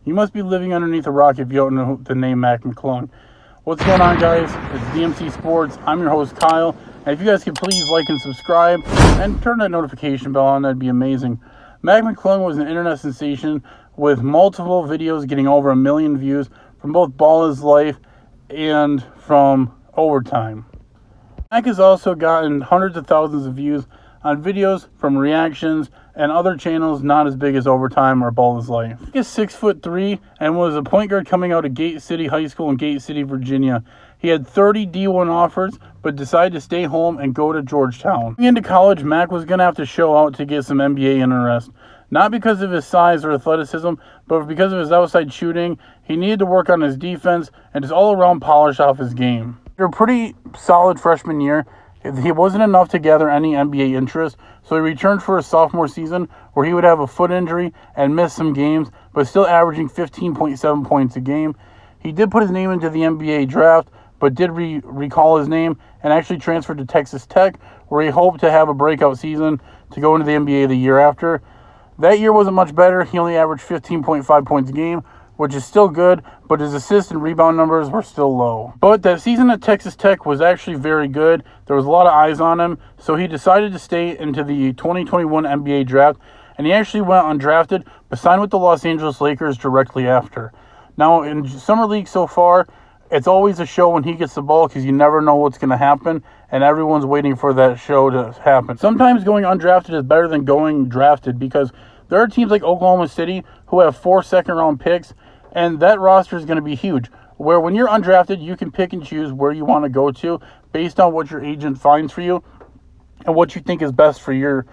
You must be living underneath a rock if you don't know the name Mac McClung. What's going on, guys? It's DMC Sports. I'm your host, Kyle. And if you guys could please like and subscribe and turn that notification bell on, that'd be amazing. Mac McClung was an internet sensation with multiple videos getting over 1 million views from both Ball Is Life and from Overtime. Mac has also gotten hundreds of thousands of views on videos from reactions and other channels not as big as Overtime or Ball Is Life. He is 6'3" and was a point guard coming out of Gate City High School in Gate City, Virginia. He had 30 D1 offers, but decided to stay home and go to Georgetown. Going into college, Mac was going to have to show out to get some NBA interest. Not because of his size or athleticism, but because of his outside shooting. He needed to work on his defense and just all-around polish off his game. After a pretty solid freshman year, he wasn't enough to gather any NBA interest, so he returned for his sophomore season where he would have a foot injury and miss some games, but still averaging 15.7 points a game. He did put his name into the NBA draft, but did recall his name and actually transferred to Texas Tech, where he hoped to have a breakout season to go into the NBA the year after. That year wasn't much better. He only averaged 15.5 points a game, which is still good, but his assist and rebound numbers were still low. But that season at Texas Tech was actually very good. There was a lot of eyes on him, so he decided to stay into the 2021 NBA draft, and he actually went undrafted, but signed with the Los Angeles Lakers directly after. Now, in Summer League so far, it's always a show when he gets the ball because you never know what's going to happen, and everyone's waiting for that show to happen. Sometimes going undrafted is better than going drafted because there are teams like Oklahoma City who have 4 second-round picks, and that roster is going to be huge. Where when you're undrafted, you can pick and choose where you want to go to based on what your agent finds for you and what you think is best for your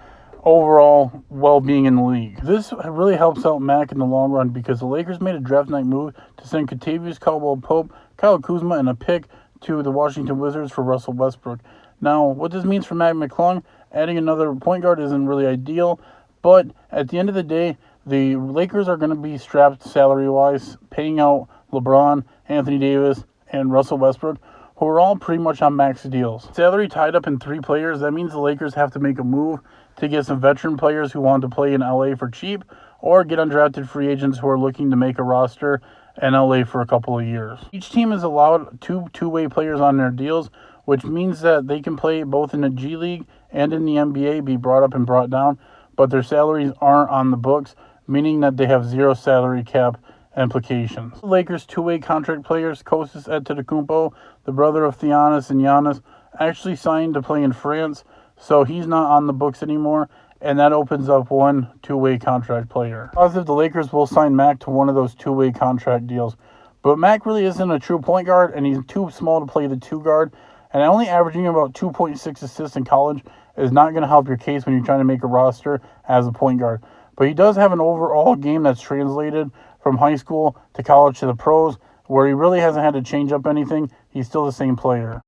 overall well-being in the league. This really helps out Mac in the long run because the Lakers made a draft night move to send Kentavious Caldwell-Pope, Kyle Kuzma, and a pick to the Washington Wizards for Russell Westbrook. Now, what this means for Mac McClung, adding another point guard isn't really ideal, but at the end of the day, the Lakers are going to be strapped salary-wise, paying out LeBron, Anthony Davis, and Russell Westbrook, who are all pretty much on max deals. Salary tied up in 3 players, that means the Lakers have to make a move to get some veteran players who want to play in LA for cheap, or get undrafted free agents who are looking to make a roster in LA for a couple of years. Each team is allowed two-way players on their deals, which means that they can play both in the G League and in the NBA, be brought up and brought down, but their salaries aren't on the books, meaning that they have 0 salary cap implications. The Lakers' two-way contract players, Kostas Antetokounmpo, the brother of Giannis and Giannis, actually signed to play in France, so he's not on the books anymore, and that opens up 1 two-way contract player. Positive the Lakers will sign Mac to one of those two-way contract deals, but Mac really isn't a true point guard, and he's too small to play the 2 guard, and only averaging about 2.6 assists in college is not going to help your case when you're trying to make a roster as a point guard. But he does have an overall game that's translated from high school to college to the pros, where he really hasn't had to change up anything. He's still the same player.